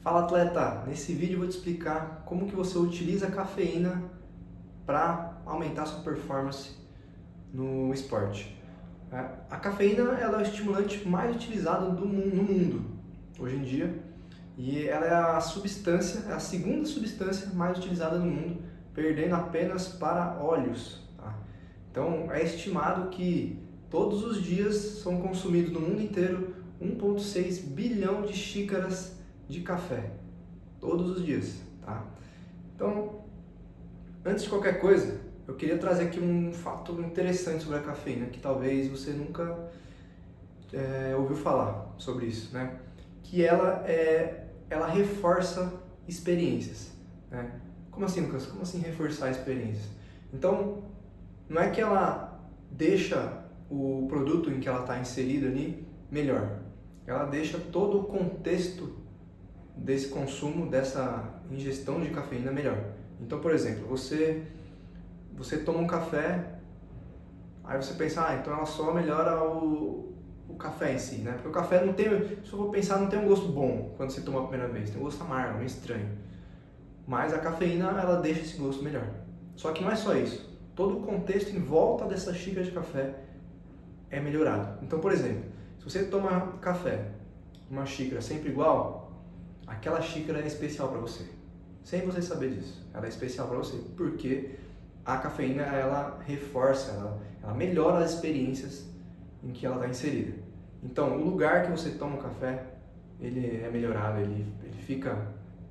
Fala atleta, nesse vídeo eu vou te explicar como que você utiliza a cafeína para aumentar sua performance no esporte. A cafeína ela é o estimulante mais utilizado no mundo hoje em dia e ela é a substância, é a segunda substância mais utilizada no mundo, perdendo apenas para óleos. Tá? Então é estimado que todos os dias são consumidos no mundo inteiro 1,6 bilhão de xícaras de café, todos os dias, tá? Então, antes de qualquer coisa, eu queria trazer aqui um fato interessante sobre a cafeína, que talvez você nunca ouviu falar sobre isso, né? Que ela reforça experiências, né? Como assim, Lucas? Como assim reforçar experiências? Então, não é que ela deixa o produto em que ela está inserida ali melhor, ela deixa todo o contexto desse consumo, dessa ingestão de cafeína melhor. Então, por exemplo, você toma um café, aí você pensa, então ela só melhora o café em si, né? Porque o café não tem, se eu for pensar, não tem um gosto bom quando você toma a primeira vez, tem um gosto amargo, meio estranho. Mas a cafeína, ela deixa esse gosto melhor. Só que não é só isso. Todo o contexto em volta dessa xícara de café é melhorado. Então, por exemplo, se você toma café, uma xícara sempre igual, aquela xícara é especial para você, sem você saber disso. Ela é especial para você porque a cafeína ela reforça, ela melhora as experiências em que ela está inserida. Então, o lugar que você toma o café, ele é melhorado, ele fica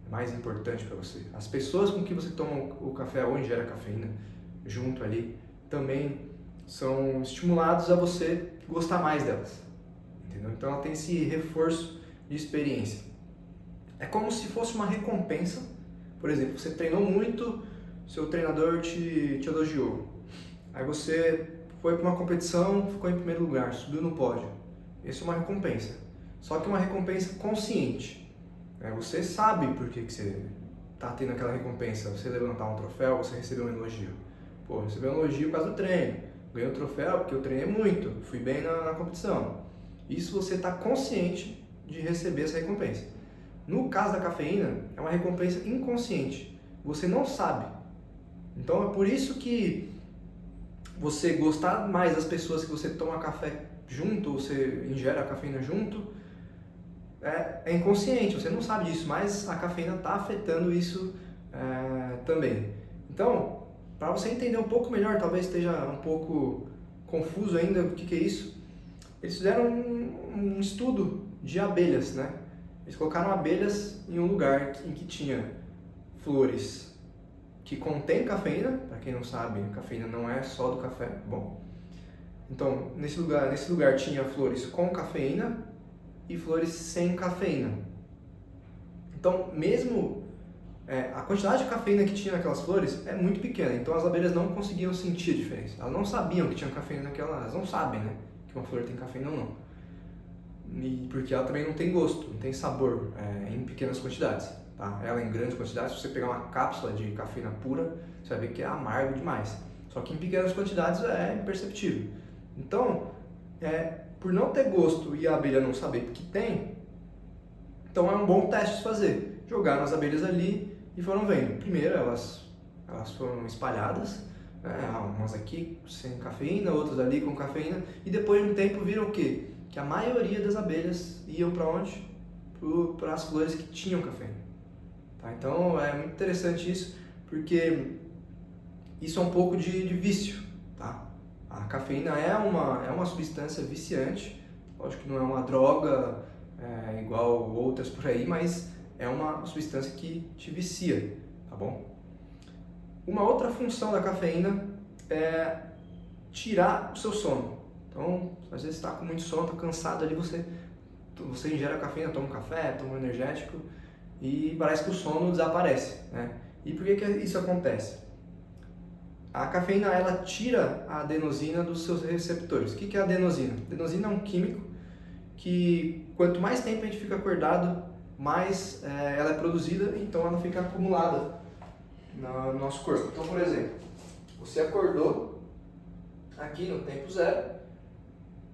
mais importante para você. As pessoas com que você toma o café ou ingere a cafeína junto ali também são estimulados a você gostar mais delas, entendeu? Então, ela tem esse reforço de experiência. É como se fosse uma recompensa. Por exemplo, você treinou muito, seu treinador te elogiou. Aí você foi para uma competição, ficou em primeiro lugar, subiu no pódio. Isso é uma recompensa. Só que uma recompensa consciente. Você sabe por que você está tendo aquela recompensa. Você levantar um troféu, você recebeu um elogio. Pô, recebeu um elogio por causa do treino. Ganhei um troféu porque eu treinei muito, fui bem na competição. Isso você está consciente de receber essa recompensa. No caso da cafeína, é uma recompensa inconsciente. Você não sabe. Então é por isso que você gostar mais das pessoas que você toma café junto, ou você ingere a cafeína junto, é inconsciente, você não sabe disso, mas a cafeína está afetando isso também. Então, para você entender um pouco melhor, talvez esteja um pouco confuso ainda o que é isso, eles fizeram um estudo de abelhas, né? Eles colocaram abelhas em um lugar em que tinha flores que contém cafeína. Para quem não sabe, cafeína não é só do café. Bom, então nesse lugar tinha flores com cafeína e flores sem cafeína. Então, mesmo a quantidade de cafeína que tinha naquelas flores é muito pequena. Então as abelhas não conseguiam sentir a diferença. Elas não sabiam que tinha cafeína naquela. Elas não sabem, né, que uma flor tem cafeína ou não. Porque ela também não tem gosto, não tem sabor em pequenas quantidades, tá? Ela em grandes quantidades, se você pegar uma cápsula de cafeína pura, você vai ver que é amargo demais. Só que em pequenas quantidades é imperceptível. Então, por não ter gosto e a abelha não saber que tem, então é um bom teste de fazer. Jogaram as abelhas ali e foram vendo. Primeiro elas foram espalhadas, umas aqui sem cafeína, outras ali com cafeína, e depois de um tempo viram o quê? Que a maioria das abelhas iam para onde? Para as flores que tinham cafeína. Tá? Então é muito interessante isso, porque isso é um pouco de vício. Tá? A cafeína é uma substância viciante, lógico que não é uma droga igual outras por aí, mas é uma substância que te vicia, tá bom? Uma outra função da cafeína é tirar o seu sono. Então, às vezes está com muito sono, está cansado ali, você ingere a cafeína, toma um café, toma um energético e parece que o sono desaparece, né? E por que isso acontece? A cafeína, ela tira a adenosina dos seus receptores. O que é a adenosina? A adenosina é um químico que quanto mais tempo a gente fica acordado, mais ela é produzida, então ela fica acumulada no nosso corpo. Então, por exemplo, você acordou aqui no tempo zero,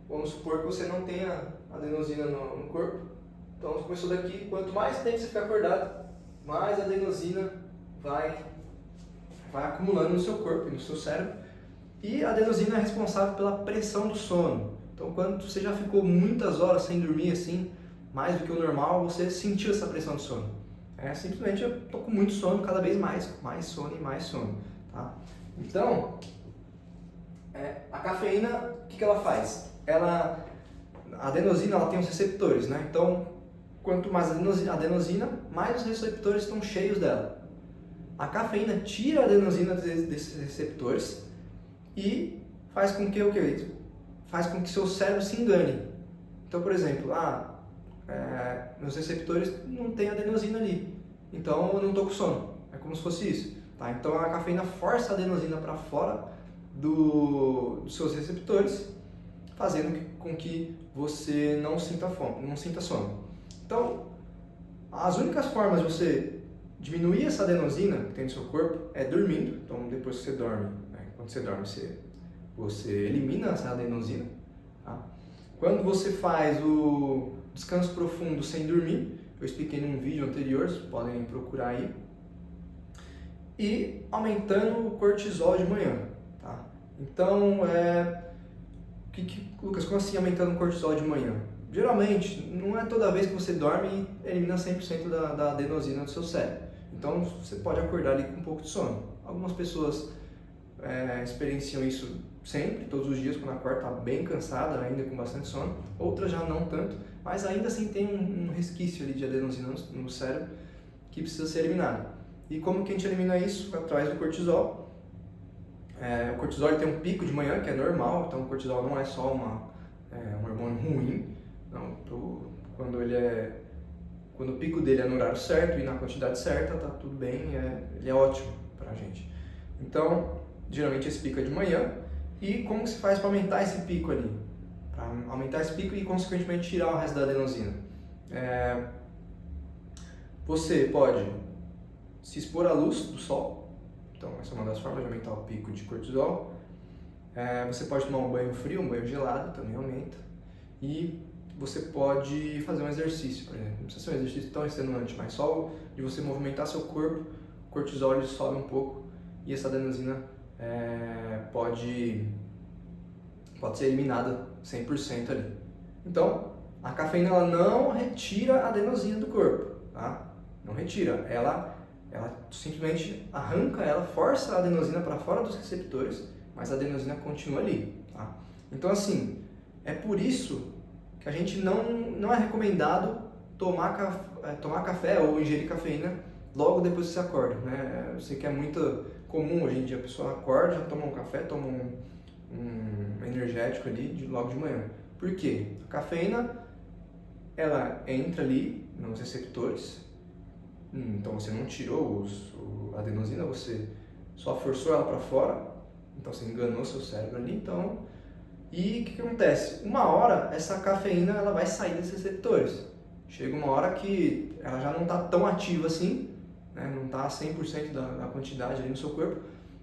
vamos supor que você não tenha adenosina no corpo, Então começou daqui, quanto mais tempo você ficar acordado, mais adenosina vai acumulando no seu corpo e no seu cérebro. E a adenosina é responsável pela pressão do sono. Então quando você já ficou muitas horas sem dormir assim, mais do que o normal, você sentiu essa pressão de sono. Simplesmente eu tô com muito sono, cada vez mais sono e mais sono. Tá? Então, a cafeína, o que ela faz? A adenosina ela tem os receptores, né? Então, quanto mais adenosina, mais os receptores estão cheios dela. A cafeína tira a adenosina desses receptores e faz com que o quê? Faz com que seu cérebro se engane. Então, por exemplo, meus receptores não têm adenosina ali, então eu não estou com sono. É como se fosse isso. Tá? Então a cafeína força a adenosina para fora dos seus receptores, fazendo com que você não sinta fome, não sinta sono. Então, as únicas formas de você diminuir essa adenosina que tem no seu corpo é dormindo. Então, depois que você dorme, quando você dorme, você elimina essa adenosina. Tá? Quando você faz o descanso profundo sem dormir, eu expliquei num vídeo anterior, vocês podem procurar aí. E aumentando o cortisol de manhã. Tá? Então, Lucas, como assim aumentando o cortisol de manhã? Geralmente, não é toda vez que você dorme e elimina 100% da adenosina do seu cérebro. Então, você pode acordar ali com um pouco de sono. Algumas pessoas experienciam isso sempre, todos os dias, quando acorda, está bem cansada, ainda com bastante sono. Outras já não tanto, mas ainda assim tem um resquício ali de adenosina no cérebro que precisa ser eliminado. E como que a gente elimina isso? Através do cortisol. O cortisol tem um pico de manhã, que é normal, então o cortisol não é só um hormônio ruim. Não, quando o pico dele é no horário certo e na quantidade certa, tá tudo bem, ele é ótimo pra gente. Então, geralmente esse pico é de manhã. E como que se faz para aumentar esse pico ali? Para aumentar esse pico e consequentemente tirar o resto da adenosina. Você pode se expor à luz do sol. Então essa é uma das formas de aumentar o pico de cortisol. Você pode tomar um banho frio, um banho gelado, também aumenta. E você pode fazer um exercício, por exemplo. Não precisa ser um exercício tão extenuante, mas só de você movimentar seu corpo, o cortisol ele sobe um pouco e essa adenosina pode ser eliminada 100% ali. Então, a cafeína ela não retira a adenosina do corpo, tá? Não retira, ela simplesmente arranca ela, força a adenosina para fora dos receptores, mas a adenosina continua ali, tá? Então assim, é por isso que a gente não é recomendado tomar café ou ingerir cafeína logo depois que você acorda, né? Eu sei que é muito comum hoje em dia, a pessoa acorda, já toma um café, toma um energético ali logo de manhã. Por quê? A cafeína, ela entra ali nos receptores, então você não tirou a adenosina, você só forçou ela para fora, então você enganou seu cérebro ali, então... E o que acontece? Uma hora, essa cafeína ela vai sair desses receptores. Chega uma hora que ela já não está tão ativa assim, né? Não está 100% da quantidade ali no seu corpo,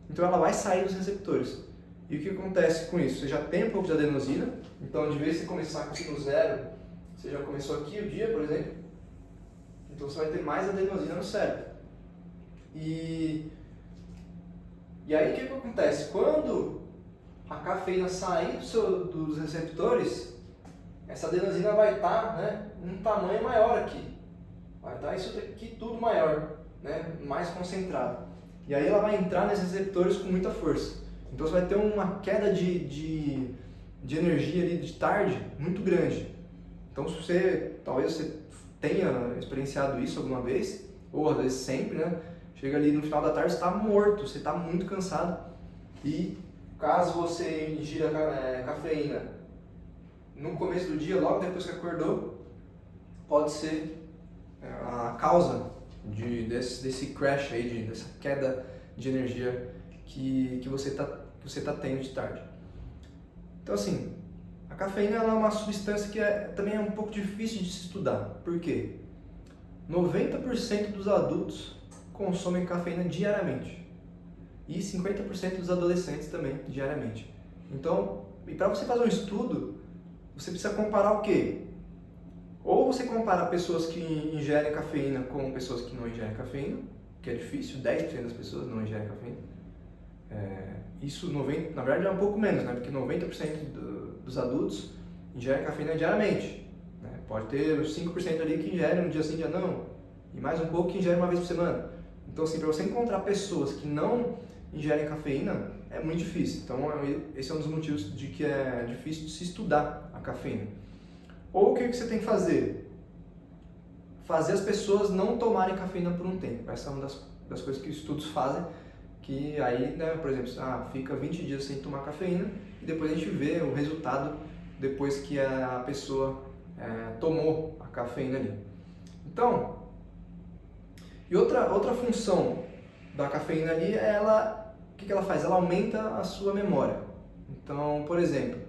então ela vai sair dos receptores. E o que acontece com isso? Você já tem um pouco de adenosina, então de vez em você começar aqui no zero, você já começou aqui o dia, por exemplo, então você vai ter mais adenosina no cérebro. E aí o que acontece? Quando a cafeína sair dos receptores, essa adenosina vai estar, né, num tamanho maior aqui. Vai estar isso aqui tudo maior, né, mais concentrado. E aí ela vai entrar nesses receptores com muita força. Então você vai ter uma queda de energia ali de tarde muito grande. Então talvez você tenha experienciado isso alguma vez, ou às vezes sempre, né? Chega ali no final da tarde, você está morto, você está muito cansado. E caso você ingira cafeína no começo do dia, logo depois que acordou, pode ser a causa desse crash aí, dessa queda de energia que você tá tendo de tarde. Então assim, a cafeína ela é uma substância que também é um pouco difícil de se estudar. Por quê? 90% dos adultos consomem cafeína diariamente e 50% dos adolescentes também diariamente. Então, e para você fazer um estudo, você precisa comparar o quê? Ou você compara pessoas que ingerem cafeína com pessoas que não ingerem cafeína, que é difícil, 10% das pessoas não ingerem cafeína. Isso, na verdade, é um pouco menos, né? Porque 90% dos adultos ingerem cafeína diariamente. Né? Pode ter os 5% ali que ingerem um dia sim, dia não, e mais um pouco que ingerem uma vez por semana. Então, assim, para você encontrar pessoas que não ingerem cafeína, é muito difícil. Então, esse é um dos motivos de que é difícil de se estudar a cafeína. Ou o que você tem que fazer? Fazer as pessoas não tomarem cafeína por um tempo. Essa é uma das coisas que os estudos fazem, que aí, né, por exemplo, fica 20 dias sem tomar cafeína e depois a gente vê o resultado depois que a pessoa tomou a cafeína ali. Então, e outra função da cafeína ali é o que ela faz? Ela aumenta a sua memória. Então, por exemplo,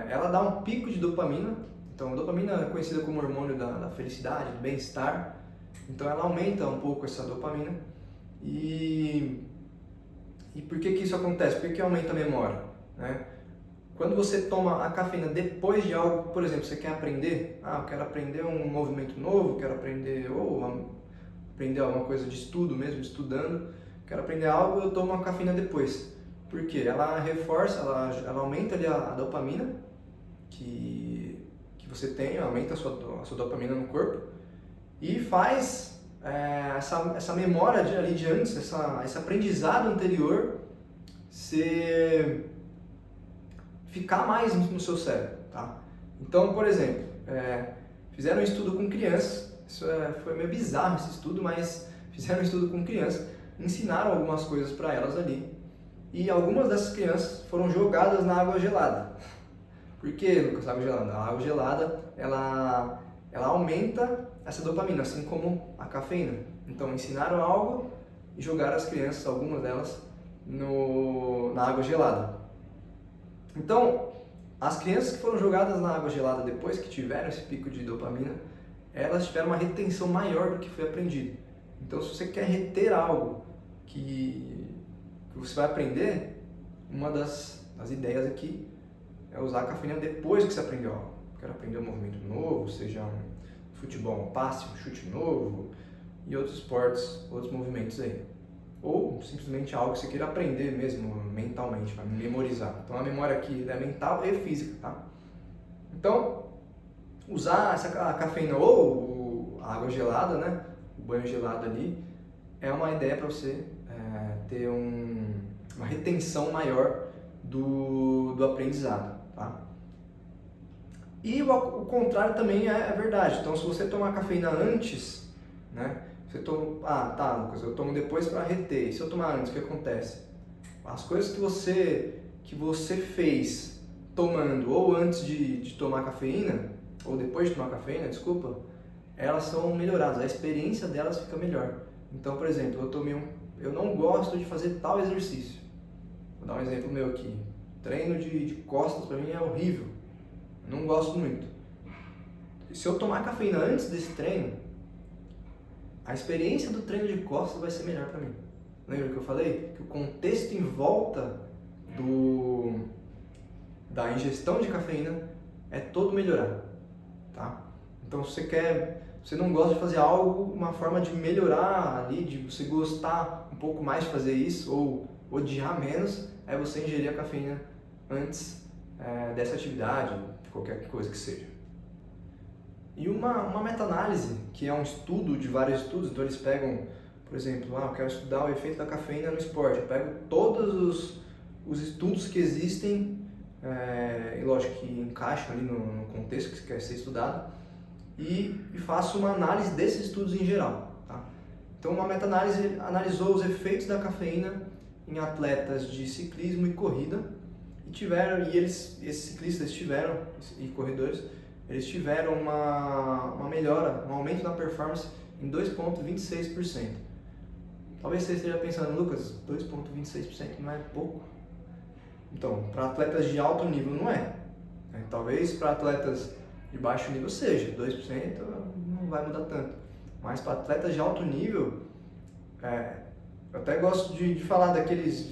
ela dá um pico de dopamina. Então, a dopamina é conhecida como hormônio da felicidade, do bem-estar. Então, ela aumenta um pouco essa dopamina. E por que isso acontece? Por que aumenta a memória? Né? Quando você toma a cafeína depois de algo, por exemplo, você quer aprender, eu quero aprender um movimento novo, quero aprender alguma coisa de estudo mesmo, estudando, quero aprender algo, eu tomo a cafeína depois. Por quê? Ela reforça, ela aumenta ali a dopamina que você tem, aumenta a sua dopamina no corpo e faz essa memória ali de antes, esse aprendizado anterior ficar mais no seu cérebro, tá? Então, por exemplo, fizeram um estudo com crianças, foi meio bizarro esse estudo, mas fizeram um estudo com crianças, ensinaram algumas coisas para elas ali e algumas dessas crianças foram jogadas na água gelada. Por que, Lucas, água gelada? A água gelada, ela aumenta essa dopamina, assim como a cafeína. Então, ensinaram algo e jogaram as crianças, algumas delas, na água gelada. Então, as crianças que foram jogadas na água gelada depois que tiveram esse pico de dopamina, elas tiveram uma retenção maior do que foi aprendido. Então, se você quer reter algo que você vai aprender, uma das ideias aqui é usar a cafeína depois que você aprendeu algo. Quero aprender um movimento novo, seja um futebol, um passe, um chute novo e outros esportes, outros movimentos aí. Ou simplesmente algo que você queira aprender mesmo mentalmente, para memorizar. Então a memória aqui é mental e física, tá? Então, usar a cafeína ou a água gelada, né? O banho gelado ali, é uma ideia para você ter uma retenção maior do aprendizado, tá? E o contrário também é verdade. Então, se você tomar cafeína antes, né? Você toma, Lucas, eu tomo depois para reter. E se eu tomar antes, o que acontece? As coisas que você fez tomando ou antes de tomar cafeína, ou depois de tomar cafeína, desculpa, elas são melhoradas, a experiência delas fica melhor. Então, por exemplo, eu não gosto de fazer tal exercício. Vou dar um exemplo meu aqui. Treino de costas para mim é horrível. Eu não gosto muito. Se eu tomar cafeína antes desse treino, a experiência do treino de costas vai ser melhor para mim. Lembra que eu falei? Que o contexto em volta da ingestão de cafeína é todo melhorado, tá? Então, se você não gosta de fazer algo, uma forma de melhorar ali, de você gostar um pouco mais de fazer isso ou odiar menos, é você ingerir a cafeína antes dessa atividade, de qualquer coisa que seja. E uma meta-análise, que é um estudo de vários estudos, então eles pegam, por exemplo, eu quero estudar o efeito da cafeína no esporte, eu pego todos os estudos que existem, e lógico que encaixam ali no contexto que quer ser estudado, e faço uma análise desses estudos em geral, tá? Então uma meta-análise analisou os efeitos da cafeína em atletas de ciclismo e corrida, esses ciclistas e corredores, eles tiveram uma melhora, um aumento na performance em 2,26%. Talvez você esteja pensando, Lucas, 2,26% não é pouco? Então, para atletas de alto nível não é. Talvez para atletas de baixo nível seja, 2% não vai mudar tanto. Mas para atletas de alto nível, eu até gosto de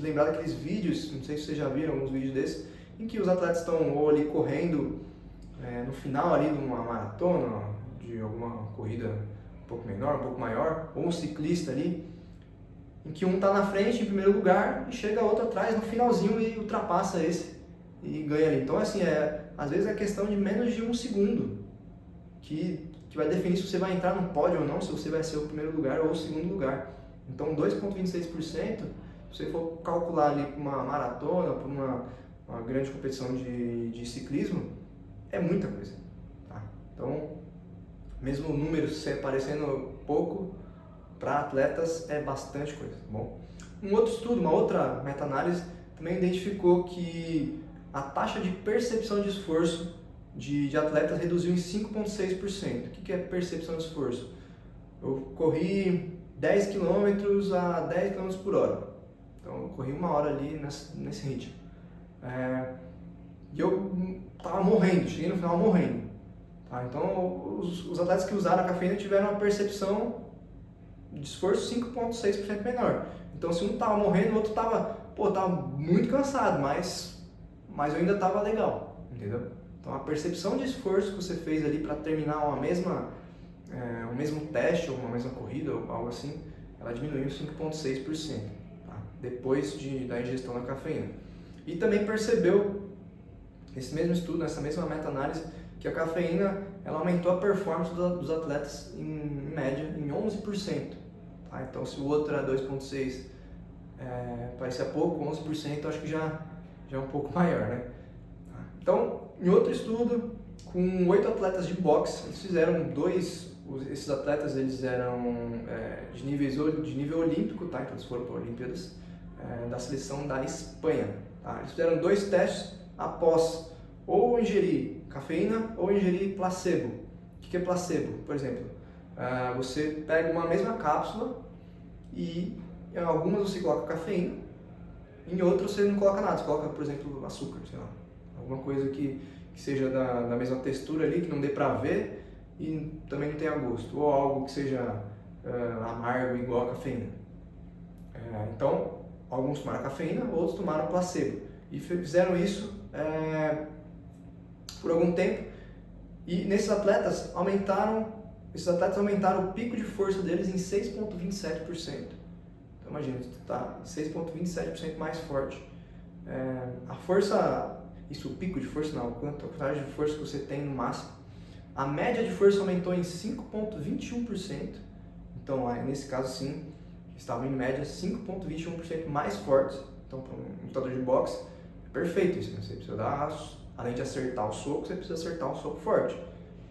lembrar daqueles vídeos, não sei se vocês já viram alguns vídeos desses, em que os atletas estão ou ali correndo no final ali de uma maratona, de alguma corrida um pouco menor, um pouco maior, ou um ciclista ali, em que um está na frente em primeiro lugar e chega outro atrás no finalzinho e ultrapassa esse e ganha ali. Então assim, às vezes é questão de menos de um segundo que vai definir se você vai entrar no pódio ou não, se você vai ser o primeiro lugar ou o segundo lugar. Então 2,26%, se você for calcular ali para uma maratona, para uma grande competição de ciclismo, é muita coisa. Tá? Então, mesmo o número parecendo pouco, para atletas é bastante coisa. Tá bom? Um outro estudo, uma outra meta-análise, também identificou que a taxa de percepção de esforço de atletas reduziu em 5,6%. O que é percepção de esforço? Eu corri 10 km a 10 km por hora. Então eu corri uma hora ali nesse ritmo. E eu estava morrendo, cheguei no final morrendo. Tá? Então os atletas que usaram a cafeína tiveram uma percepção de esforço 5,6% menor. Então se um estava morrendo, o outro estava muito cansado, mas eu ainda estava legal, entendeu? Então a percepção de esforço que você fez ali para terminar o mesmo teste ou uma mesma corrida ou algo assim, ela diminuiu 5,6%, tá? Depois da ingestão da cafeína. E também percebeu, nesse mesmo estudo, nessa mesma meta-análise, que a cafeína ela aumentou a performance dos atletas em média em 11%. Tá? Então se o outro era 2,6%, parecia pouco, 11% acho que já é um pouco maior, né? Então, em outro estudo, com 8 atletas de boxe, eles fizeram esses atletas eles eram de nível olímpico, tá? Então eles foram para Olimpíadas da seleção da Espanha. Tá? Eles fizeram 2 testes após ou ingerir cafeína ou ingerir placebo. O que é placebo? Por exemplo, você pega uma mesma cápsula e em algumas você coloca cafeína, em outras você não coloca nada, você coloca, por exemplo, açúcar, sei lá. Alguma coisa que seja da mesma textura ali, que não dê pra ver e também não tenha gosto. Ou algo que seja amargo igual a cafeína. Então, alguns tomaram cafeína, outros tomaram placebo. E fizeram isso por algum tempo. E esses atletas aumentaram o pico de força deles em 6,27%. Então imagina, você está 6,27% mais forte. A força... Isso, o pico de força não, a quantidade de força que você tem no máximo. A média de força aumentou em 5,21%. Então, nesse caso sim, estavam em média 5,21% mais fortes. Então, para um lutador de boxe, é perfeito isso, né? Você precisa além de acertar o soco, você precisa acertar um soco forte.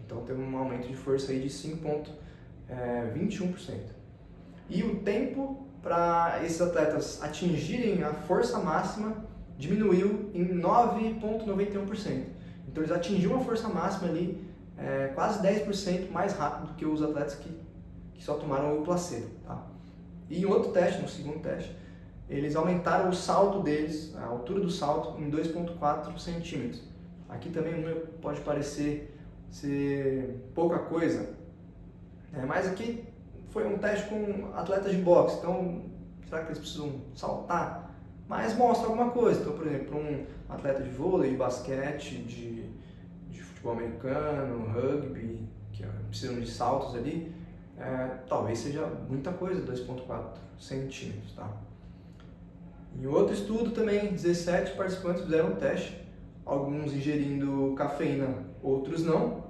Então, teve um aumento de força aí de 5,21%. E o tempo para esses atletas atingirem a força máxima diminuiu em 9,91%. Então eles atingiram a força máxima ali quase 10% mais rápido do que os atletas que só tomaram o placebo. Tá? E em outro teste, no segundo teste, eles aumentaram o salto deles, a altura do salto, em 2,4 centímetros. Aqui também o número pode parecer ser pouca coisa, mas aqui foi um teste com atletas de boxe, então será que eles precisam saltar? Mas mostra alguma coisa. Então, por exemplo, um atleta de vôlei, de basquete, de futebol americano, rugby, que precisam de saltos ali, talvez seja muita coisa, 2,4 centímetros. Tá? Em outro estudo também, 17 participantes fizeram um teste, alguns ingerindo cafeína, outros não,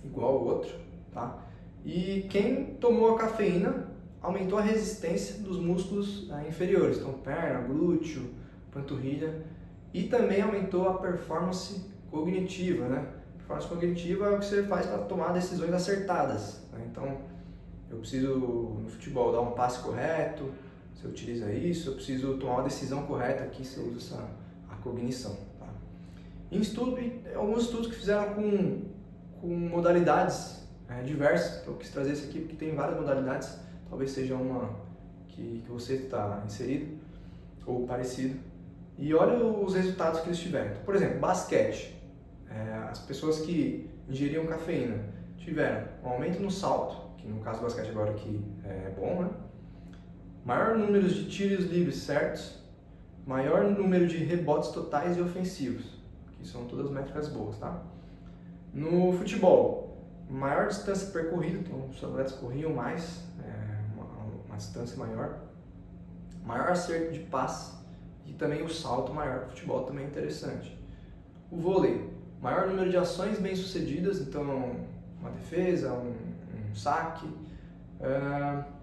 igual o outro. Tá? E quem tomou a cafeína aumentou a resistência dos músculos inferiores, então perna, glúteo, panturrilha, e também aumentou a performance cognitiva, né? Performance cognitiva é o que você faz para tomar decisões acertadas, né? Então, eu preciso no futebol dar um passe correto, você utiliza isso, eu preciso tomar uma decisão correta, aqui você usa a cognição. Tá? Alguns estudos que fizeram com modalidades diversas, então eu quis trazer esse aqui porque tem várias modalidades. Talvez seja uma que você está inserido ou parecido. E olha os resultados que eles tiveram. Então, por exemplo, basquete. As pessoas que ingeriam cafeína tiveram um aumento no salto, que no caso do basquete agora aqui é bom, né? Maior número de tiros livres certos, maior número de rebotes totais e ofensivos, que são todas métricas boas, tá? No futebol, maior distância percorrida, então os atletas corriam mais, uma distância maior, maior acerto de passe e também o salto maior. O futebol também é interessante. O vôlei, maior número de ações bem-sucedidas, então uma defesa, um saque,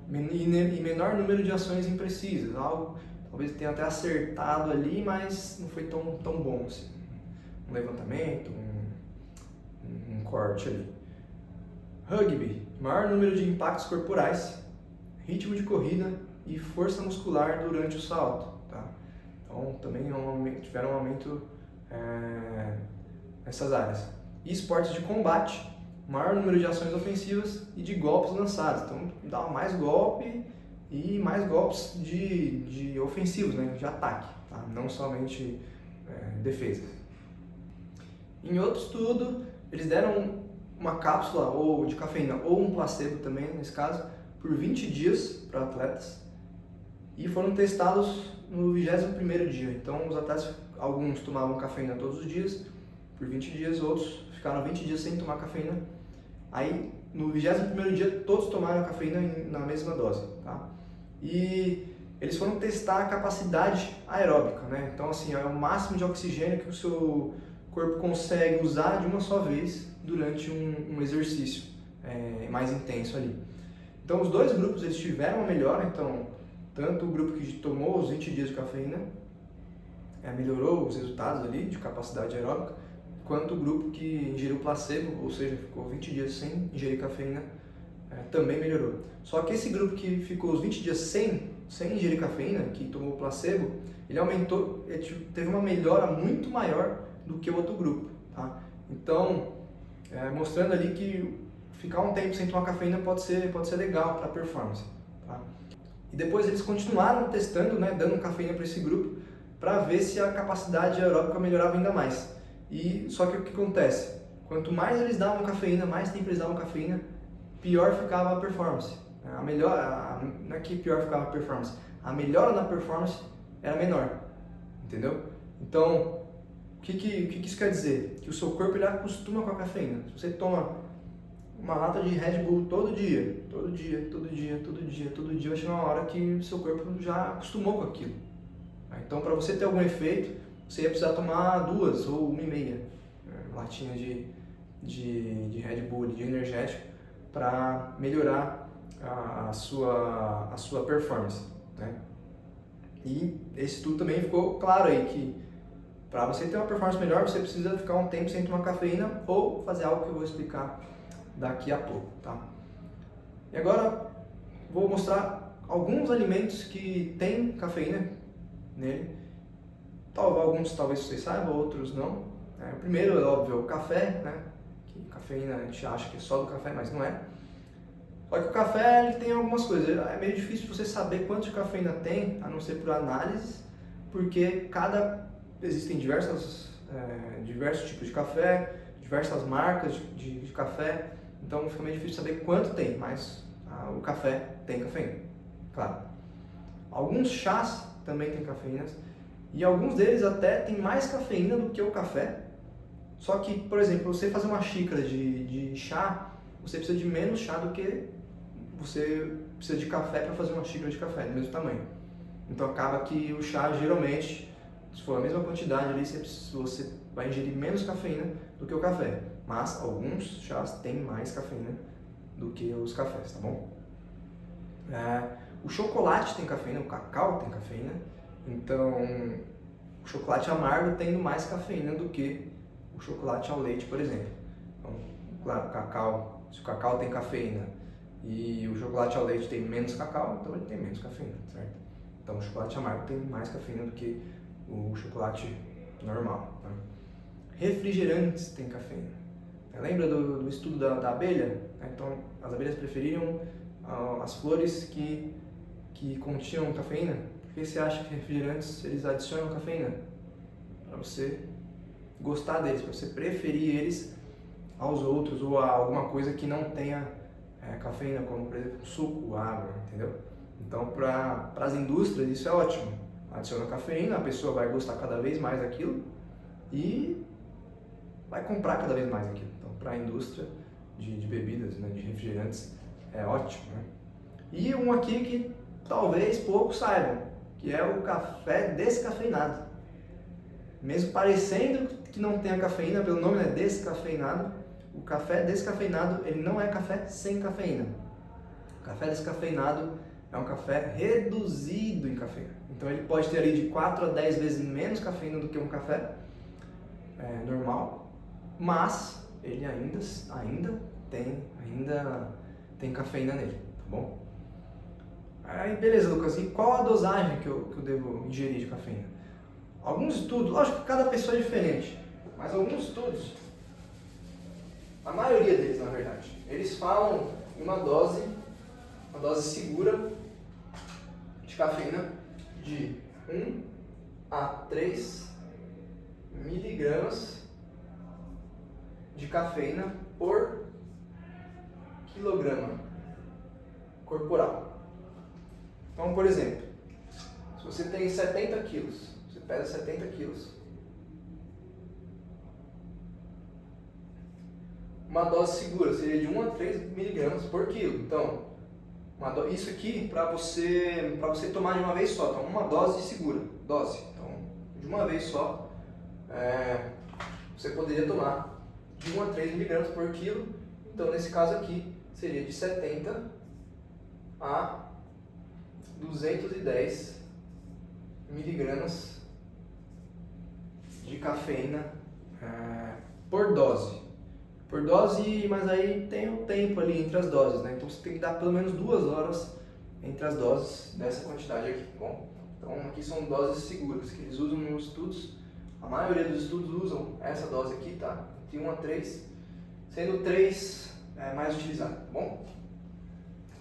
e menor número de ações imprecisas, algo talvez tenha até acertado ali, mas não foi tão bom assim. Um levantamento, um corte ali. Rugby, maior número de impactos corporais, ritmo de corrida e força muscular durante o salto. Tá? Então também tiveram um aumento nessas áreas. E esportes de combate, maior número de ações ofensivas e de golpes lançados. Então dá mais golpe e mais golpes de ofensivos, né? De ataque, tá? Não somente defesa. Em outro estudo, eles deram uma cápsula ou de cafeína ou um placebo também, nesse caso, por 20 dias para atletas e foram testados no 21º dia. Então os atletas, alguns tomavam cafeína todos os dias, por 20 dias, outros ficaram 20 dias sem tomar cafeína. Aí no 21º dia todos tomaram a cafeína na mesma dose, tá? E eles foram testar a capacidade aeróbica, né? Então assim, é o máximo de oxigênio que o seu corpo consegue usar de uma só vez durante um exercício mais intenso ali. Então os dois grupos eles tiveram uma melhora, então tanto o grupo que tomou os 20 dias de cafeína melhorou os resultados ali de capacidade aeróbica, quanto o grupo que ingeriu placebo, ou seja, ficou 20 dias sem ingerir cafeína, também melhorou. Só que esse grupo que ficou os 20 dias sem ingerir cafeína, que tomou placebo, ele aumentou, teve uma melhora muito maior do que o outro grupo, tá? Então, mostrando ali que ficar um tempo sem tomar cafeína pode ser legal para a performance, tá? E depois eles continuaram testando, né, dando cafeína para esse grupo, para ver se a capacidade aeróbica melhorava ainda mais. E só que o que acontece? Quanto mais eles davam cafeína, mais tempo eles davam cafeína, pior ficava a performance. Não é que pior ficava a performance, a melhora na performance era menor, entendeu? Então, o que isso quer dizer? Que o seu corpo ele acostuma com a cafeína. Se você toma uma lata de Red Bull todo dia, vai chegar uma hora que o seu corpo já acostumou com aquilo. Então, para você ter algum efeito, você ia precisar tomar 2 ou 1,5 latinhas de Red Bull, de energético, para melhorar a sua performance, né? E esse estudo também ficou claro aí que para você ter uma performance melhor, você precisa ficar um tempo sem tomar cafeína ou fazer algo que eu vou explicar daqui a pouco, tá? E agora vou mostrar alguns alimentos que têm cafeína nele. Alguns talvez vocês saibam, outros não. O primeiro, é óbvio, é o café, né? Que cafeína a gente acha que é só do café, mas não é. Só que o café ele tem algumas coisas. É meio difícil você saber quanto de cafeína tem, a não ser por análise, porque existem diversos tipos de café, diversas marcas de café, então fica meio difícil saber quanto tem, mas o café tem cafeína, claro. Alguns chás também têm cafeína e alguns deles até têm mais cafeína do que o café, só que, por exemplo, você fazer uma xícara de chá, você precisa de menos chá do que você precisa de café para fazer uma xícara de café, do mesmo tamanho. Então acaba que o chá geralmente, se for a mesma quantidade ali, você vai ingerir menos cafeína do que o café. Mas alguns chás têm mais cafeína do que os cafés, tá bom? O chocolate tem cafeína, o cacau tem cafeína. Então, o chocolate amargo tem mais cafeína do que o chocolate ao leite, por exemplo. Então, claro, se o cacau tem cafeína e o chocolate ao leite tem menos cacau, então ele tem menos cafeína, certo? Então, o chocolate amargo tem mais cafeína do que o chocolate normal, né? Refrigerantes têm cafeína. Lembra do estudo da abelha? Então, as abelhas preferiam as flores que continham cafeína. Por que você acha que refrigerantes eles adicionam cafeína? Para você gostar deles, para você preferir eles aos outros ou a alguma coisa que não tenha cafeína, como por exemplo suco, água, entendeu? Então, para as indústrias isso é ótimo. Adiciona cafeína, a pessoa vai gostar cada vez mais daquilo e vai comprar cada vez mais aquilo. Então, para a indústria de bebidas, né, de refrigerantes, é ótimo, né? E um aqui que talvez poucos saibam, que é o café descafeinado. Mesmo parecendo que não tenha cafeína, pelo nome é descafeinado, o café descafeinado ele não é café sem cafeína. O café descafeinado é um café reduzido em cafeína. Então ele pode ter ali de 4 a 10 vezes menos cafeína do que um café normal, mas ele ainda tem cafeína nele, tá bom? Aí beleza, Lucas, e qual a dosagem que eu devo ingerir de cafeína? Alguns estudos, lógico que cada pessoa é diferente, mas alguns estudos, a maioria deles na verdade, eles falam em uma dose segura de cafeína de 1 a 3 miligramas de cafeína por quilograma corporal. Então, por exemplo, se você tem 70 quilos, você pesa 70 quilos, uma dose segura seria de 1 a 3 miligramas por quilo. Então, isso aqui para você tomar de uma vez só. Então, uma dose segura. Então, de uma vez só, você poderia tomar de 1 a 3 miligramas por quilo. Então, nesse caso aqui, seria de 70 a 210 miligramas de cafeína por dose. Mas aí tem o tempo ali entre as doses, né? Então você tem que dar pelo menos 2 horas entre as doses dessa quantidade aqui, tá bom? Então aqui são doses seguras que eles usam nos estudos. A maioria dos estudos usam essa dose aqui, tá? De 1 a 3, sendo 3 mais utilizado, tá bom?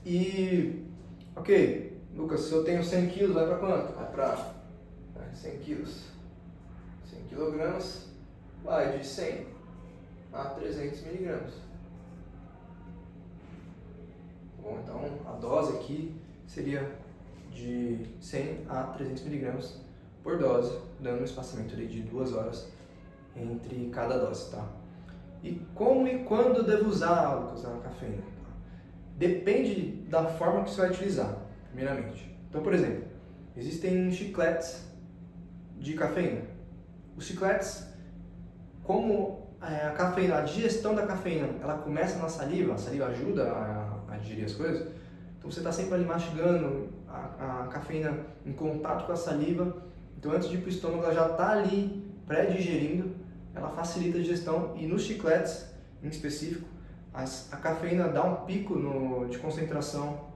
E, ok, Lucas, se eu tenho 100 quilos, vai para quanto? Vai para 100 quilos. 100 quilogramas vai de 100 a 300 miligramas. Bom, então a dose aqui seria de 100 a 300 miligramas por dose, dando um espaçamento de 2 horas entre cada dose, tá? E como e quando devo usar, Lucas, a cafeína? Depende da forma que você vai utilizar, primeiramente. Então, por exemplo, existem chicletes de cafeína. Os chicletes, como a cafeína, a digestão da cafeína, ela começa na saliva, a saliva ajuda a digerir as coisas, então você está sempre ali mastigando a cafeína em contato com a saliva, então antes de ir para o estômago ela já está ali pré-digerindo, ela facilita a digestão e nos chicletes em específico, a cafeína dá um pico de concentração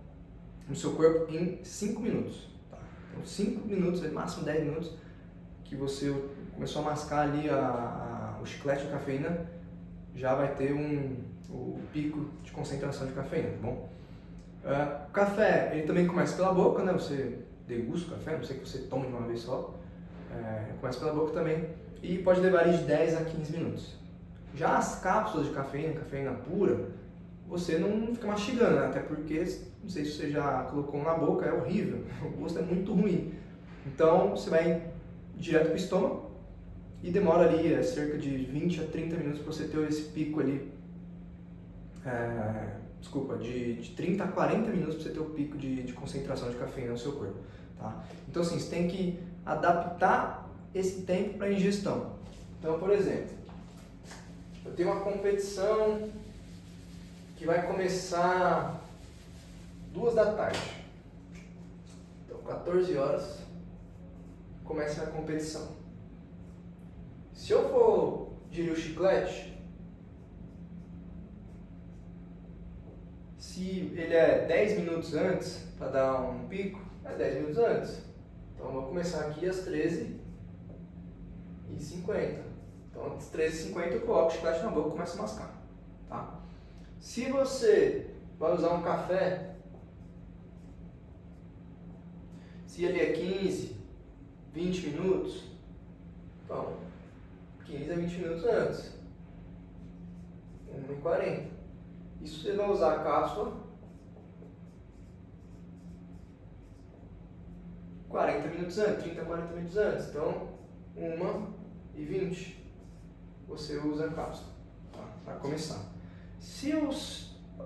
no seu corpo em 5 minutos. Tá? Então 5 minutos, no máximo 10 minutos, que você começou a mascar ali o chiclete de cafeína, já vai ter o pico de concentração de cafeína, tá bom? O café, ele também começa pela boca, né? Você degusta o café, não sei que você toma de uma vez só, começa pela boca também, e pode levar ali de 10 a 15 minutos. Já as cápsulas de cafeína pura, você não fica mastigando, né? Até porque, não sei se você já colocou na boca, é horrível, o gosto é muito ruim. Então, você vai direto para o estômago e demora ali cerca de 20 a 30 minutos para você ter esse pico ali, de 30 a 40 minutos para você ter o pico de concentração de cafeína no seu corpo, tá? Então assim, você tem que adaptar esse tempo para a ingestão. Então, por exemplo, eu tenho uma competição que vai começar 2 da tarde, então 14 horas começa a competição. Se eu for digerir o chiclete, se ele é 10 minutos antes, para dar um pico, é 10 minutos antes. Então eu vou começar aqui às 13h50. Então às 13h50 eu coloco o chiclete na boca e começo a mascar. Tá? Se você vai usar um café, se ele é 15, 20 minutos, então 15 a 20 minutos antes, 1h40. Isso você vai usar a cápsula 40 minutos antes, 30 a 40 minutos antes, então 1h20. você usa a cápsula, tá? Para começar.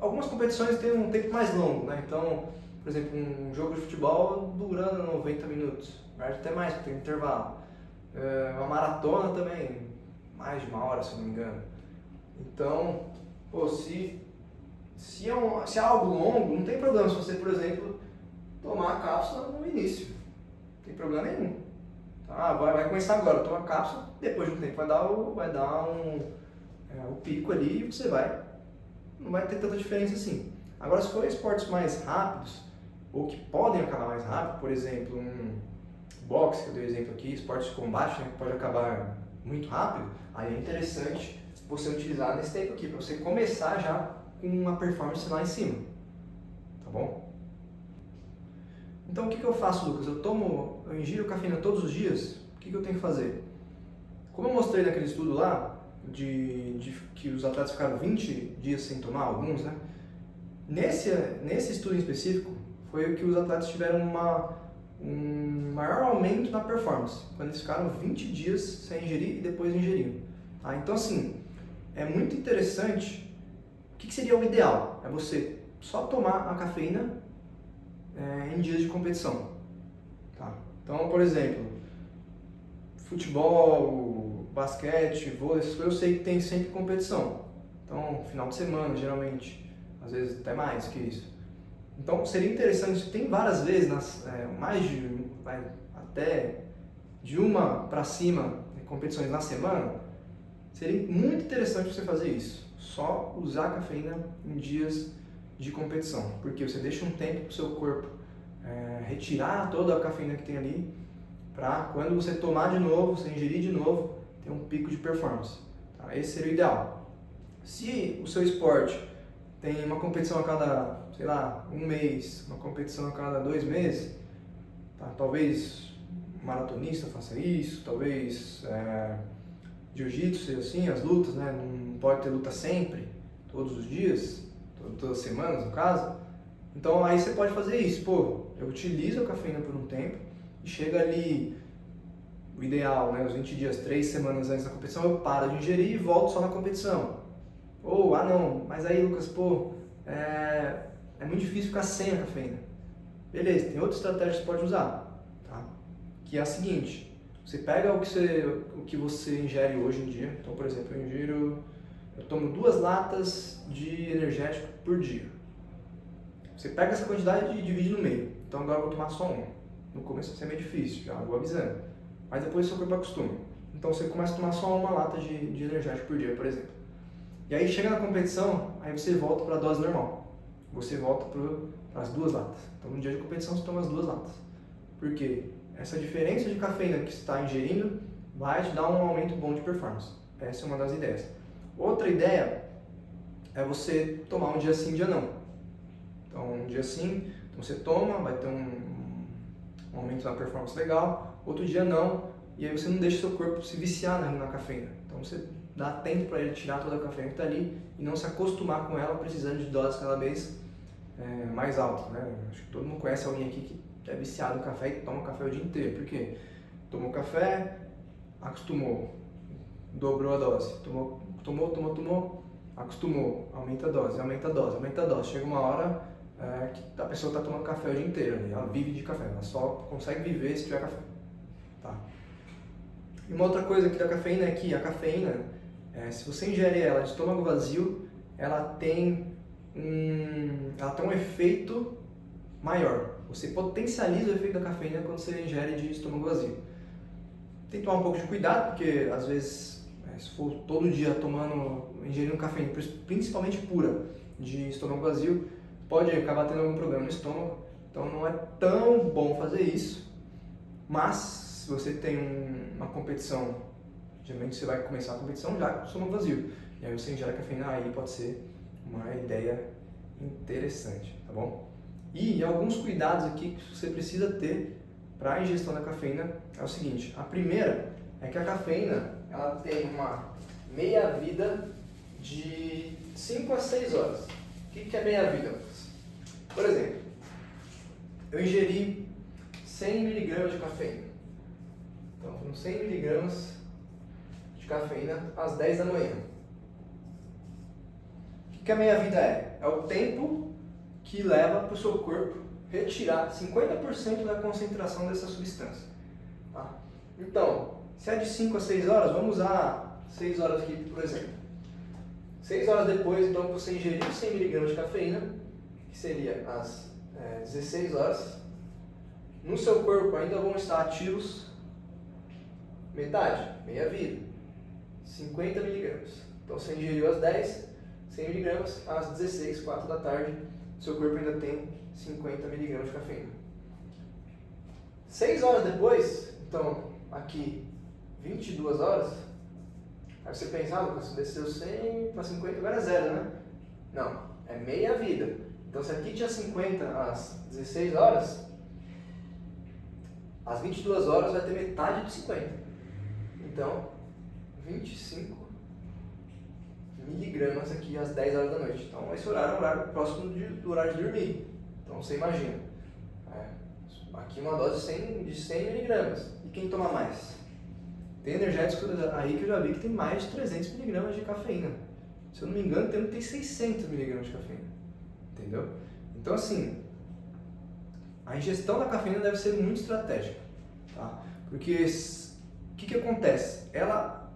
Algumas competições têm um tempo mais longo, né? Então, por exemplo, um jogo de futebol dura 90 minutos, até mais, porque tem intervalo. Uma maratona também, mais de 1 hora, se eu não me engano. Então, se é algo longo, não tem problema se você, por exemplo, tomar a cápsula no início. Não tem problema nenhum. Tá? Vai começar agora, toma a cápsula, depois de um tempo vai dar o pico ali e você não vai ter tanta diferença assim. Agora, se for esportes mais rápidos, ou que podem acabar mais rápido, por exemplo, um boxe, que eu dei o exemplo aqui, esporte de combate, né, que pode acabar muito rápido, aí é interessante você utilizar nesse tempo aqui, para você começar já com uma performance lá em cima, tá bom? Então o que eu faço, Lucas? Eu ingiro cafeína todos os dias, o que eu tenho que fazer? Como eu mostrei naquele estudo lá, que os atletas ficaram 20 dias sem tomar, alguns, né? Nesse estudo em específico, foi o que os atletas tiveram um maior aumento na performance, quando eles ficaram 20 dias sem ingerir e depois ingeriram. Tá? Então, assim, é muito interessante. O que seria o ideal? É você só tomar a cafeína em dias de competição. Tá? Então, por exemplo, futebol, basquete, vôlei, eu sei que tem sempre competição. Então, final de semana, geralmente, às vezes até mais que isso. Então, seria interessante, tem várias vezes, até de uma para cima, competições na semana, seria muito interessante você fazer isso. Só usar a cafeína em dias de competição, porque você deixa um tempo para o seu corpo retirar toda a cafeína que tem ali, para quando você tomar de novo, você ingerir de novo, ter um pico de performance. Tá? Esse seria o ideal. Se o seu esporte tem uma competição a cada, sei lá, 1 mês, uma competição a cada 2 meses, tá? Talvez um maratonista faça isso, talvez jiu-jitsu seja assim, as lutas, né? Não pode ter luta sempre, todos os dias, todas as semanas no caso. Então aí você pode fazer isso, eu utilizo a cafeína por um tempo e chega ali, o ideal, né? Os 20 dias, 3 semanas antes da competição, eu paro de ingerir e volto só na competição. Não, mas aí Lucas, é muito difícil ficar sem a cafeína. Beleza, tem outra estratégia que você pode usar, tá? Que é a seguinte, você pega o que você ingere hoje em dia, então por exemplo, eu tomo 2 latas de energético por dia. Você pega essa quantidade e divide no meio, então agora eu vou tomar só uma. No começo vai ser meio difícil, já vou avisando, mas depois o seu corpo acostuma. Então você começa a tomar só uma lata de energético por dia, por exemplo. E aí chega na competição, aí você volta para a dose normal. Você volta para as 2 latas. Então no dia de competição você toma as 2 latas. Por quê? Essa diferença de cafeína que você está ingerindo vai te dar um aumento bom de performance. Essa é uma das ideias. Outra ideia é você tomar um dia sim, um dia não. Então um dia sim, então você toma, vai ter um aumento na performance legal. Outro dia não, e aí você não deixa o seu corpo se viciar na cafeína. Então você dá tempo para ele tirar toda a cafeína que está ali e não se acostumar com ela precisando de doses cada vez mais altas, né? Acho que todo mundo conhece alguém aqui que é viciado em café e toma café o dia inteiro. Por quê? Tomou café, acostumou, dobrou a dose. Tomou, acostumou, aumenta a dose. Chega uma hora que a pessoa está tomando café o dia inteiro, né? Ela vive de café, ela só consegue viver se tiver café. Tá? E uma outra coisa aqui da cafeína é que a cafeína, se você ingere ela de estômago vazio, ela tem um efeito maior. Você potencializa o efeito da cafeína quando você ingere de estômago vazio. Tem que tomar um pouco de cuidado, porque às vezes, se for todo dia ingerindo cafeína, principalmente pura, de estômago vazio, pode acabar tendo algum problema no estômago. Então não é tão bom fazer isso, mas se você tem uma competição, geralmente você vai começar a competição já com o estômago vazio, e aí você ingere cafeína, aí pode ser uma ideia interessante, tá bom? E alguns cuidados aqui que você precisa ter para a ingestão da cafeína é o seguinte: a primeira é que a cafeína ela tem uma meia-vida de 5 a 6 horas. O que é meia-vida, Lucas? Por exemplo, eu ingeri 100 mg de cafeína. Então, com 100 mg de cafeína às 10 da manhã. O que a meia-vida é? É o tempo que leva para o seu corpo retirar 50% da concentração dessa substância. Tá? Então, se é de 5 a 6 horas, vamos usar 6 horas aqui, por exemplo. 6 horas depois, então, que você ingeriu 100 mg de cafeína, que seria às 16 horas, no seu corpo ainda vão estar ativos metade, meia vida, 50 mg. Então, você ingeriu às 10, 100 mg, às 16, 4 da tarde, seu corpo ainda tem 50 mg de cafeína. 6 horas depois, então, aqui 22 horas, aí você pensa, Lucas, desceu 100 para 50, agora é 0, né? Não, é meia vida. Então, se aqui tinha 50 às 16 horas, às 22 horas vai ter metade de 50. Então, 25 miligramas aqui às 10 horas da noite. Então, esse horário é o horário próximo do horário de dormir. Então, você imagina. Aqui uma dose de 100 miligramas. E quem toma mais? Tem energéticos aí que eu já vi que tem mais de 300 miligramas de cafeína. Se eu não me engano, tem 600 miligramas de cafeína. Entendeu? Então, assim, a ingestão da cafeína deve ser muito estratégica. Tá? Porque o que acontece? Ela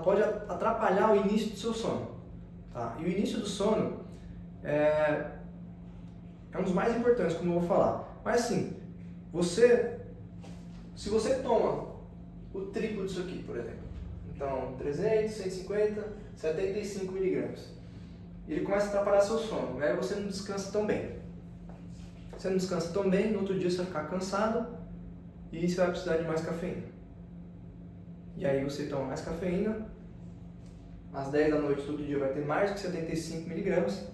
pode atrapalhar o início do seu sono. Tá? E o início do sono é um dos mais importantes, como eu vou falar. Mas assim, se você toma o triplo disso aqui, por exemplo, então 300, 150, 75 miligramas, ele começa a atrapalhar seu sono, aí você não descansa tão bem. Você não descansa tão bem, no outro dia você vai ficar cansado e você vai precisar de mais cafeína. E aí você toma mais cafeína, às 10 da noite todo dia vai ter mais que 75 miligramas,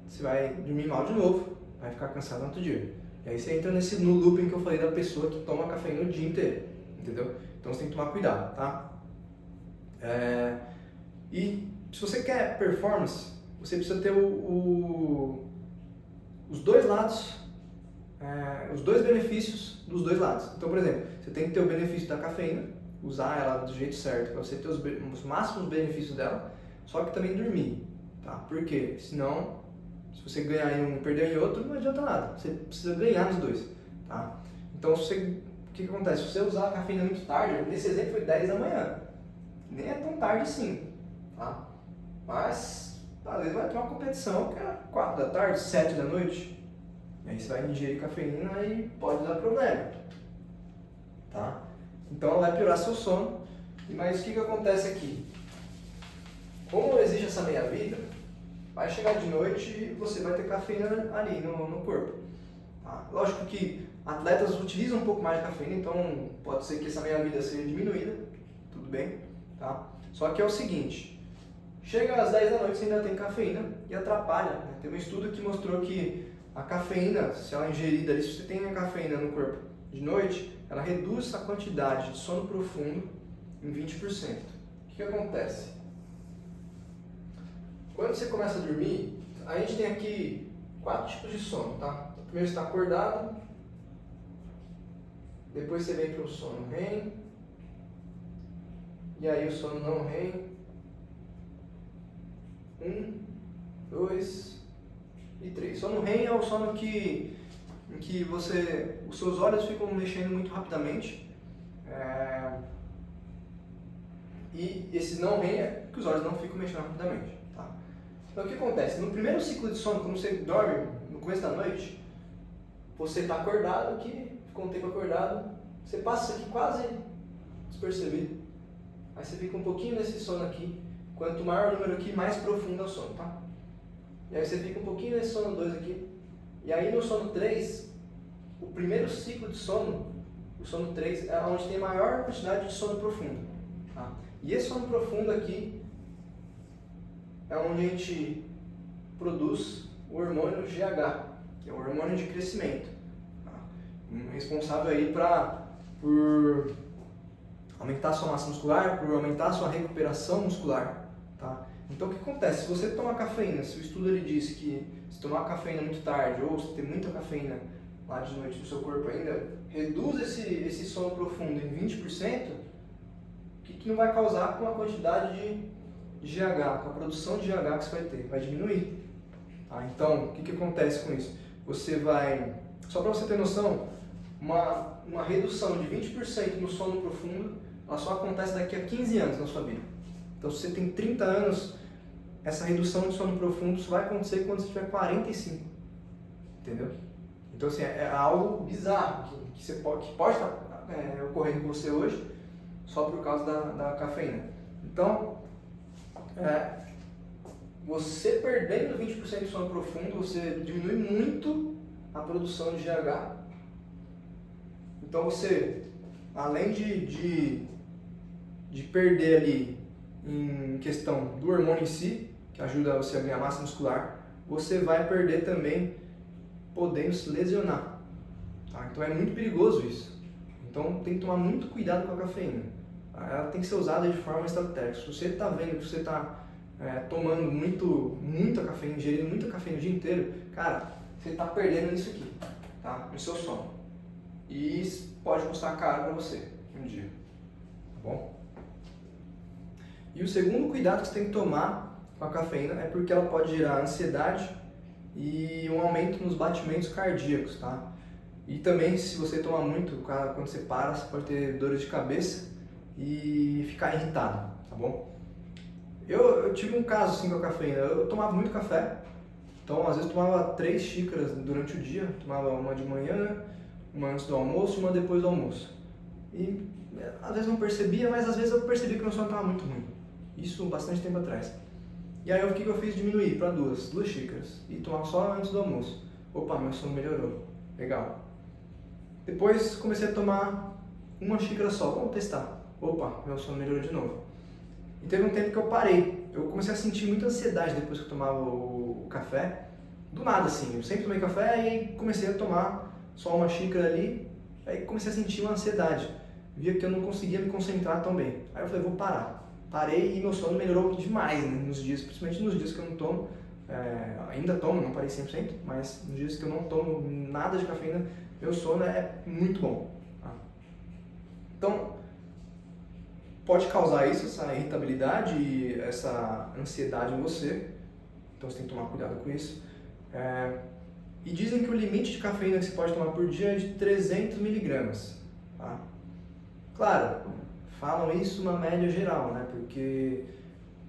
você vai dormir mal de novo, vai ficar cansado no outro dia. E aí você entra no looping que eu falei da pessoa que toma cafeína o dia inteiro, entendeu? Então você tem que tomar cuidado, tá? E se você quer performance, você precisa ter os dois lados, os dois benefícios dos dois lados. Então, por exemplo, você tem que ter o benefício da cafeína, usar ela do jeito certo para você ter os máximos benefícios dela, só que também dormir, tá? Por quê? Senão, se você ganhar em um e perder em outro, não adianta nada. Você precisa ganhar nos dois, tá? Então, o que acontece? Se você usar a cafeína muito tarde, nesse exemplo foi 10 da manhã, nem é tão tarde assim, tá? Mas, às vezes vai ter uma competição que é 4 da tarde, 7 da noite, e aí você vai ingerir cafeína e pode dar problema, tá? Então ela vai piorar seu sono, mas o que acontece aqui? Como existe essa meia-vida, vai chegar de noite e você vai ter cafeína ali no corpo, tá? Lógico que atletas utilizam um pouco mais de cafeína, então pode ser que essa meia-vida seja diminuída, tudo bem, tá? Só que é o seguinte, chega às 10 da noite você ainda tem cafeína e atrapalha, né? Tem um estudo que mostrou que a cafeína, se ela é ingerida ali, se você tem a cafeína no corpo de noite, ela reduz a quantidade de sono profundo em 20%. O que acontece? Quando você começa a dormir, a gente tem aqui 4 tipos de sono, tá? Primeiro você está acordado, depois você vem para o sono REM, e aí o sono não REM, 1, 2 e 3. Sono REM é o sono em que os seus olhos ficam mexendo muito rapidamente, e esse não REM é que os olhos não ficam mexendo rapidamente, tá? Então o que acontece? No primeiro ciclo de sono, quando você dorme no começo da noite, você está acordado aqui, ficou um tempo acordado, você passa isso aqui quase despercebido, aí você fica um pouquinho nesse sono aqui, quanto maior o número aqui, mais profundo é o sono, tá? E aí você fica um pouquinho nesse sono 2 aqui, e aí no sono 3, o primeiro ciclo de sono, o sono 3, é onde tem a maior quantidade de sono profundo, tá? E esse sono profundo aqui é onde a gente produz o hormônio GH, que é o hormônio de crescimento, tá? Responsável aí por aumentar a sua massa muscular, por aumentar a sua recuperação muscular, tá? Então o que acontece? Se você toma cafeína, se o estudo ele diz que se tomar cafeína muito tarde ou se tem muita cafeína lá de noite no seu corpo ainda, reduz esse sono profundo em 20%, o que não vai causar com a quantidade de GH, com a produção de GH que você vai ter, vai diminuir. Tá? Então, o que acontece com isso? Você vai, só para você ter noção, uma redução de 20% no sono profundo, ela só acontece daqui a 15 anos na sua vida. Então, se você tem 30 anos, essa redução de sono profundo só vai acontecer quando você tiver 45. Entendeu? Então, assim, é algo bizarro que pode estar ocorrendo com você hoje só por causa da cafeína. Então, você perdendo 20% de sono profundo, você diminui muito a produção de GH. Então, você, além de perder ali em questão do hormônio em si, que ajuda você a ganhar massa muscular, você vai perder também podendo se lesionar. Tá? Então é muito perigoso isso. Então tem que tomar muito cuidado com a cafeína. Ela tem que ser usada de forma estratégica. Se você está vendo que você está tomando muita cafeína, ingerindo muita cafeína o dia inteiro, cara, você está perdendo nisso aqui, tá? No seu sono. E isso pode custar caro para você um dia. Tá bom? E o segundo cuidado que você tem que tomar com a cafeína é porque ela pode gerar ansiedade e um aumento nos batimentos cardíacos, tá? E também, se você tomar muito, quando você para, você pode ter dores de cabeça e ficar irritado, tá bom? Eu tive um caso assim com a cafeína. Eu tomava muito café, então às vezes tomava 3 xícaras durante o dia, tomava uma de manhã, uma antes do almoço e uma depois do almoço. E às vezes não percebia, mas às vezes eu percebi que o meu sono estava muito ruim. Isso bastante tempo atrás. E aí o que eu fiz? Diminuir para 2 xícaras e tomava só antes do almoço. Opa, meu sono melhorou. Legal. Depois comecei a tomar 1 xícara só, vamos testar. Opa, meu sono melhorou de novo. E teve um tempo que eu parei. Eu comecei a sentir muita ansiedade depois que eu tomava o café. Do nada assim, eu sempre tomei café e comecei a tomar só 1 xícara ali. Aí comecei a sentir uma ansiedade. Via que eu não conseguia me concentrar tão bem. Aí eu falei, vou parar. Parei e meu sono melhorou demais, né? Nos dias, principalmente nos dias que eu não tomo. Ainda tomo, não parei 100%, mas nos dias que eu não tomo nada de cafeína, meu sono é muito bom. Tá? Então, pode causar isso, essa irritabilidade e essa ansiedade em você. Então você tem que tomar cuidado com isso. E dizem que o limite de cafeína que você pode tomar por dia é de 300 miligramas. Tá? Claro, falam isso na média geral, né? Porque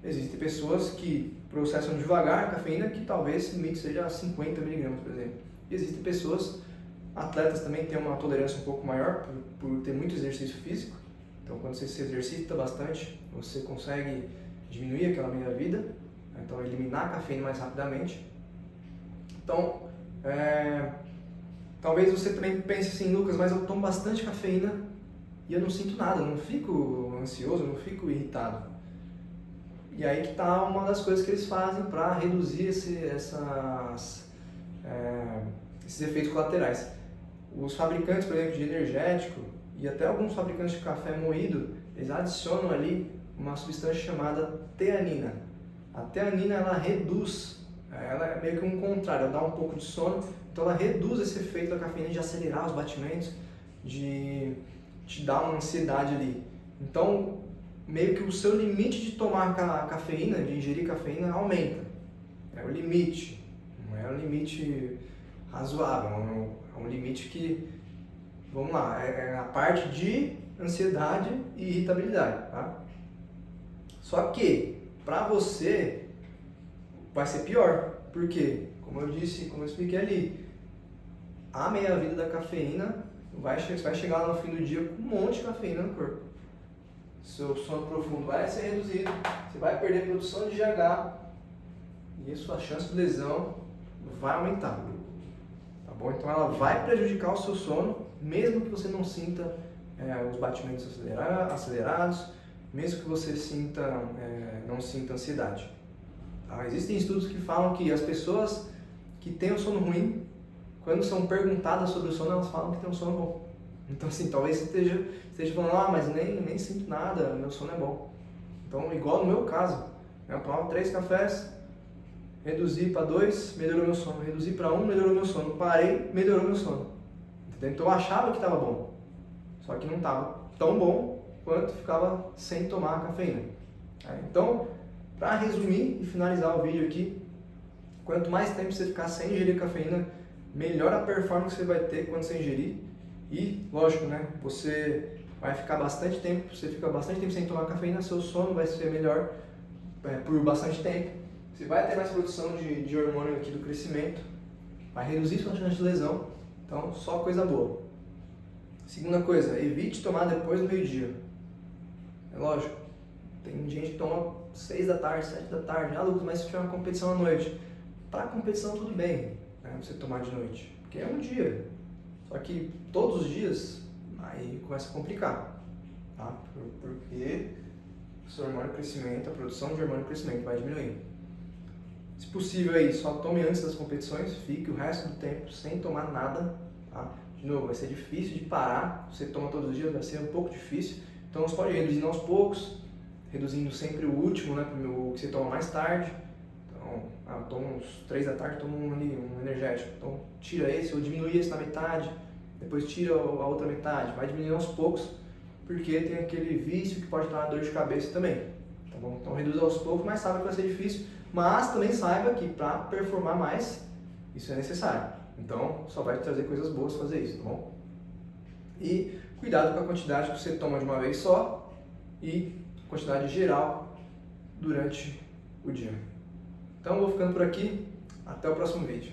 existem pessoas que processam devagar a cafeína, que talvez esse limite seja 50 miligramas, por exemplo. E existem pessoas, atletas também têm uma tolerância um pouco maior por ter muito exercício físico. Então, quando você se exercita bastante, você consegue diminuir aquela meia-vida, então eliminar a cafeína mais rapidamente. Então, talvez você também pense assim, Lucas, mas eu tomo bastante cafeína e eu não sinto nada, não fico ansioso, não fico irritado. E aí que está uma das coisas que eles fazem para reduzir esses efeitos colaterais. Os fabricantes, por exemplo, de energético e até alguns fabricantes de café moído, eles adicionam ali uma substância chamada teanina. A teanina, ela reduz, ela é meio que um contrário, ela dá um pouco de sono, então ela reduz esse efeito da cafeína de acelerar os batimentos, de te dar uma ansiedade ali. Então, meio que o seu limite de tomar cafeína, de ingerir cafeína, aumenta. É o limite, não é um limite razoável, é um limite que, vamos lá, é a parte de ansiedade e irritabilidade, tá? Só que, para você, vai ser pior, porque, como eu disse, como eu expliquei ali, a meia-vida da cafeína você vai chegar lá no fim do dia com um monte de cafeína no corpo. Seu sono profundo vai ser reduzido, você vai perder produção de GH e a sua chance de lesão vai aumentar. Tá bom? Então ela vai prejudicar o seu sono, mesmo que você não sinta os batimentos acelerados, mesmo que você não sinta ansiedade. Tá? Existem estudos que falam que as pessoas que têm um sono ruim, quando são perguntadas sobre o sono, elas falam que tem um sono bom. Então, assim, talvez você esteja falando, mas nem sinto nada, meu sono é bom. Então, igual no meu caso, eu tomava 3 cafés, reduzi para 2, melhorou meu sono. Reduzi para 1, melhorou meu sono. Parei, melhorou meu sono. Entendeu? Então, eu achava que estava bom, só que não estava tão bom quanto ficava sem tomar a cafeína. Então, para resumir e finalizar o vídeo aqui, quanto mais tempo você ficar sem ingerir cafeína, melhor a performance que você vai ter quando você ingerir. E, lógico, né, você vai ficar bastante tempo, você fica bastante tempo sem tomar cafeína, seu sono vai ser melhor por bastante tempo. Você vai ter mais produção de hormônio aqui do crescimento, vai reduzir sua chance de lesão, então só coisa boa. Segunda coisa, evite tomar depois do meio-dia. É lógico, tem gente que toma 6 da tarde, 7 da tarde, Lucas, mas se tiver uma competição à noite, para a competição tudo bem, né, você tomar de noite, porque é um dia, só que todos os dias aí começa a complicar, tá? Porque o seu hormônio de crescimento, a produção de hormônio de crescimento vai diminuindo. Se possível aí, só tome antes das competições, fique o resto do tempo sem tomar nada, tá? De novo, vai ser difícil de parar, você toma todos os dias, vai ser um pouco difícil, então você pode ir reduzindo aos poucos, reduzindo sempre o último, né, o que você toma mais tarde. Então, toma uns 3 da tarde, toma um energético, então tira esse ou diminui esse na metade, depois tira a outra metade, vai diminuindo aos poucos, porque tem aquele vício que pode dar uma dor de cabeça também, tá bom? Então reduz aos poucos, mas sabe que vai ser difícil, mas também saiba que para performar mais, isso é necessário. Então só vai te trazer coisas boas fazer isso, tá bom? E cuidado com a quantidade que você toma de uma vez só e quantidade geral durante o dia. Então eu vou ficando por aqui, até o próximo vídeo.